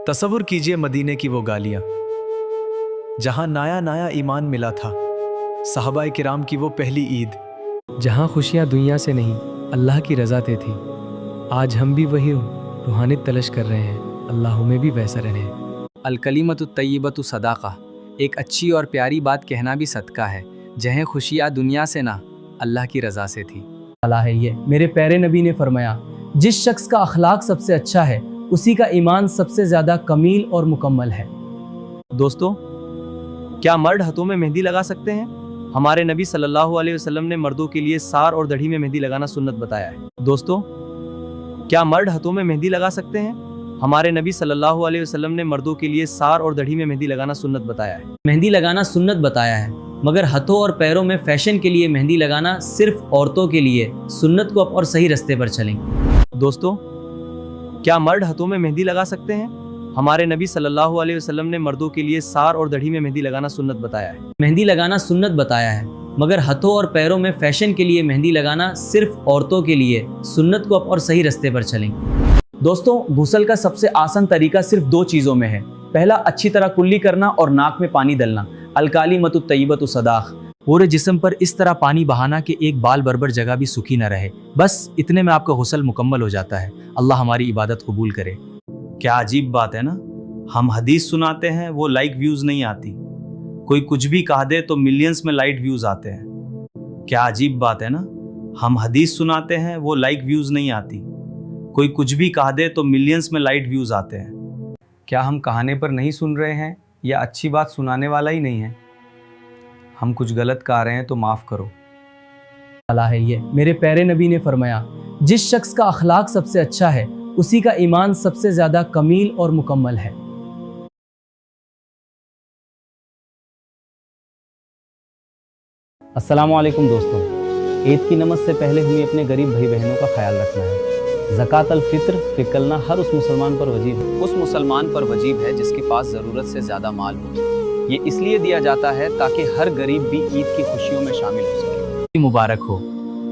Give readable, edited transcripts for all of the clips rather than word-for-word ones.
तसव्वुर कीजिए मदीने की वो गालियां, जहां नया नया ईमान मिला था, सहाबाए किराम की वो पहली ईद, जहाँ खुशियाँ दुनिया से नहीं अल्लाह की रज़ा ते थी। आज हम भी वही रूहानियत तलाश कर रहे हैं, अल्लाह हमें भी वैसा रहे। अलकलिमतु तय्यबतु सदाका, एक अच्छी और प्यारी बात कहना भी सदका है, जहें खुशियाँ दुनिया से ना अल्लाह की रज़ा से थी। अला है ये मेरे प्यारे नबी ने फरमाया, जिस शख्स का अखलाक सबसे अच्छा है उसी का ईमान सबसे ज़्यादा कमील और मुकम्मल है। दोस्तों, क्या मर्द हाथों में मेहंदी लगा सकते हैं? हमारे नबी सल्लल्लाहु अलैहि वसल्लम ने मर्दों के लिए सार और दढ़ी में मेहंदी लगाना सुन्नत बताया है। दोस्तों, क्या मर्द हाथों में मेहंदी लगा सकते हैं? हमारे नबी सल्लल्लाहु अलैहि वसल्लम ने मर्दों के लिए सार और दढ़ी में मेहंदी लगाना सुन्नत बताया है। मेहंदी लगाना सुन्नत बताया है, मगर हाथों और पैरों में फैशन के लिए मेहंदी लगाना सिर्फ औरतों के लिए सुन्नत को और सही रास्ते पर चलें। दोस्तों, क्या मर्द हाथों में मेहंदी लगा सकते हैं? हमारे नबी सल्लल्लाहु अलैहि वसल्लम ने मर्दों के लिए सार और दढ़ी में मेहंदी लगाना सुन्नत बताया है। मेहंदी लगाना सुन्नत बताया है, मगर हाथों और पैरों में फैशन के लिए मेहंदी लगाना सिर्फ औरतों के लिए सुन्नत को और सही रास्ते पर चलें। दोस्तों, गुस्ल का सबसे आसान तरीका सिर्फ दो चीज़ों में है। पहला, अच्छी तरह कुल्ली करना और नाक में पानी डलना। अलकालिमतु तय्यबतु सदाक, पूरे जिस्म पर इस तरह पानी बहाना कि एक बाल बरबर जगह भी सूखी न रहे। बस इतने में आपका गुस्ल मुकम्मल हो जाता है। अल्लाह हमारी इबादत कबूल करे। क्या अजीब बात है ना, हम हदीस सुनाते हैं वो लाइक व्यूज नहीं आती, कोई कुछ भी कह दे तो मिलियंस में लाइट व्यूज आते हैं। क्या अजीब बात है ना, हम हदीस सुनाते हैं वो लाइक व्यूज नहीं आती, कोई कुछ भी कह दे तो मिलियंस में लाइट व्यूज आते हैं। क्या हम कहाने पर नहीं सुन रहे हैं या अच्छी बात सुनाने वाला ही नहीं है? हम कुछ गलत कह रहे हैं तो माफ़ करो। अला है ये मेरे प्यारे नबी ने फरमाया, जिस शख्स का अखलाक सबसे अच्छा है उसी का ईमान सबसे ज़्यादा कमील और मुकम्मल है। अस्सलामु अलैकुम दोस्तों, ईद की नमाज से पहले हमें अपने गरीब भाई बहनों का ख्याल रखना है। ज़कात अल फित्र निकलना हर उस मुसलमान पर वजीब है। उस मुसलमान पर वजीब है जिसके पास ज़रूरत से ज़्यादा माल हो। ये इसलिए दिया जाता है ताकि हर गरीब भी ईद की खुशियों में शामिल हो सके। मुबारक हो,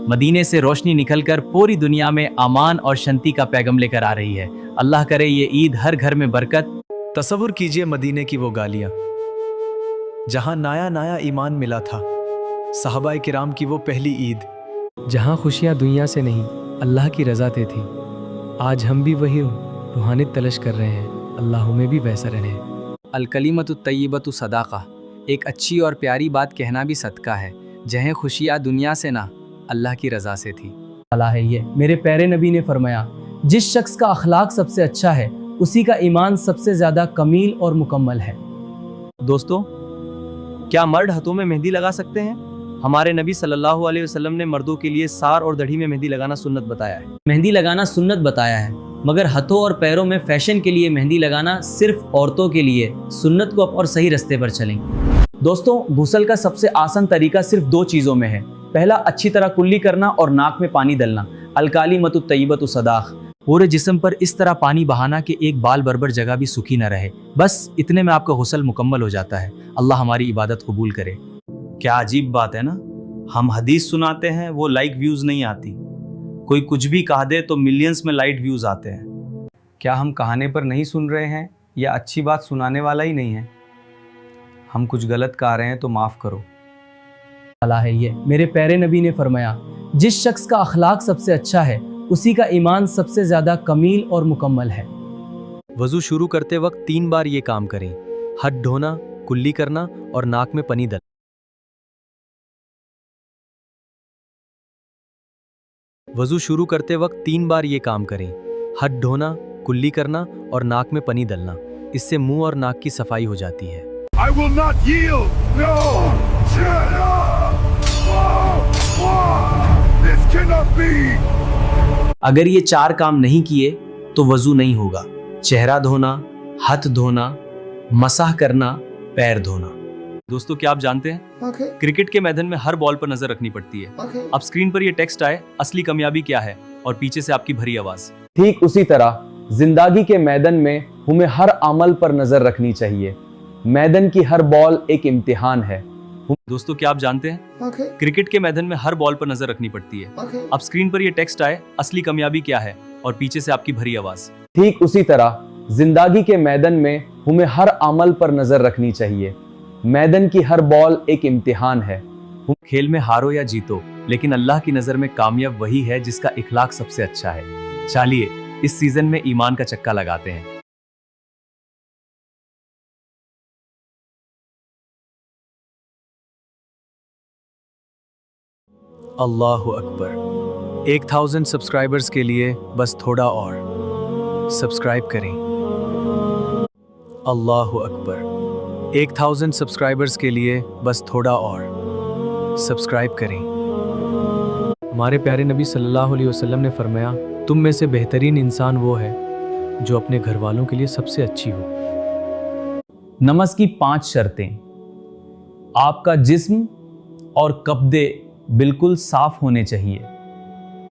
मदीने से रोशनी निकलकर पूरी दुनिया में अमान और शांति का पैगाम लेकर आ रही है। अल्लाह करे ये ईद हर घर में बरकत। तसव्वुर कीजिए मदीने की वो गालियां, जहां नया नया ईमान मिला था, सहाबाए किराम की वो पहली ईद, जहाँ खुशियाँ दुनिया से नहीं अल्लाह की रज़ा ते थी। आज हम भी वही रूहानियत तलाश कर रहे हैं, अल्लाह हमें भी वैसा रहे। अलकलिमतु तय्यबतु सदाका, एक अच्छी और प्यारी बात कहना भी सदका है, जहें खुशियाँ दुनिया से ना अल्लाह की रज़ा से थी। अला है ये मेरे प्यारे नबी ने फरमाया, जिस शख्स का अखलाक सबसे अच्छा है उसी का ईमान सबसे ज़्यादा कमील और मुकम्मल है। दोस्तों, क्या मर्द हाथों में मेहंदी लगा सकते हैं? हमारे नबी सल्लल्लाहु अलैहि वसल्लम ने मर्दों के लिए सार और दढ़ी में मेहंदी लगाना सुन्नत बताया है। मेहंदी लगाना सुन्नत बताया है, मगर हाथों और पैरों में फैशन के लिए मेहंदी लगाना सिर्फ औरतों के लिए सुन्नत को और सही रास्ते पर चलें। दोस्तों, गुस्ल का सबसे आसान तरीका सिर्फ दो चीज़ों में है। पहला, अच्छी तरह कुल्ली करना और नाक में पानी डलना। अलकालिमतु तय्यबतु सदाक, पूरे जिस्म पर इस तरह पानी बहाना कि एक बाल बरबर जगह भी सूखी न रहे। बस इतने में आपका गुस्ल मुकम्मल हो जाता है। अल्लाह हमारी इबादत कबूल करे। क्या अजीब बात है ना, हम हदीस सुनाते हैं वो लाइक व्यूज नहीं आती, कोई कुछ भी कह दे तो मिलियंस में लाइट व्यूज आते हैं। क्या हम कहाने पर नहीं सुन रहे हैं या अच्छी बात सुनाने वाला ही नहीं है? हम कुछ गलत कह रहे हैं तो माफ़ करो। अला है ये मेरे प्यारे नबी ने फरमाया, जिस शख्स का अखलाक सबसे अच्छा है उसी का ईमान सबसे ज़्यादा कमील और मुकम्मल है। वज़ू शुरू करते वक्त 3 बार ये काम करें: हाथ धोना, कुल्ली करना और नाक में पानी डालना। वज़ू शुरू करते वक्त 3 बार ये काम करें: हाथ धोना, कुल्ली करना और नाक में पानी डालना। इससे मुंह और नाक की सफाई हो जाती है। I will not yield. No. Shut up. This cannot be. अगर ये 4 काम नहीं किए तो वज़ू नहीं होगा। चेहरा धोना, हाथ धोना, मसाह करना, पैर धोना। दोस्तों, क्या आप जानते हैं क्रिकेट के मैदान में हर बॉल पर नजर रखनी पड़ती है। अब स्क्रीन पर ये टेक्स्ट आए, असली कामयाबी क्या है, और पीछे से आपकी भरी आवाज। ठीक उसी तरह जिंदगी के मैदान में हमें हर अमल पर नजर रखनी चाहिए। मैदान की हर बॉल एक इम्तिहान है। दोस्तों, क्या आप जानते हैं क्रिकेट के मैदान में हर बॉल पर नजर रखनी पड़ती है। अब स्क्रीन पर ये टेक्स्ट आए, असली कामयाबी क्या है, और पीछे से आपकी भरी आवाज। ठीक उसी तरह जिंदगी के मैदान में हमें हर अमल पर नजर रखनी चाहिए। मैदान की हर बॉल एक इम्तिहान है। खेल में हारो या जीतो, लेकिन अल्लाह की नजर में कामयाब वही है जिसका इखलाक सबसे अच्छा है। चलिए इस सीजन में ईमान का चक्का लगाते हैं। अल्लाह अकबर। 1000 सब्सक्राइबर्स के लिए बस थोड़ा और सब्सक्राइब करें। अल्लाह अकबर। 1000 सब्सक्राइबर्स के लिए बस थोड़ा और सब्सक्राइब करें। हमारे प्यारे नबी सल्लल्लाहु अलैहि वसल्लम ने फरमाया, तुम में से बेहतरीन इंसान वो है जो अपने घर वालों के लिए सबसे अच्छी हो। नमाज की 5 शर्तें। आपका जिस्म और कब्दे बिल्कुल साफ होने चाहिए।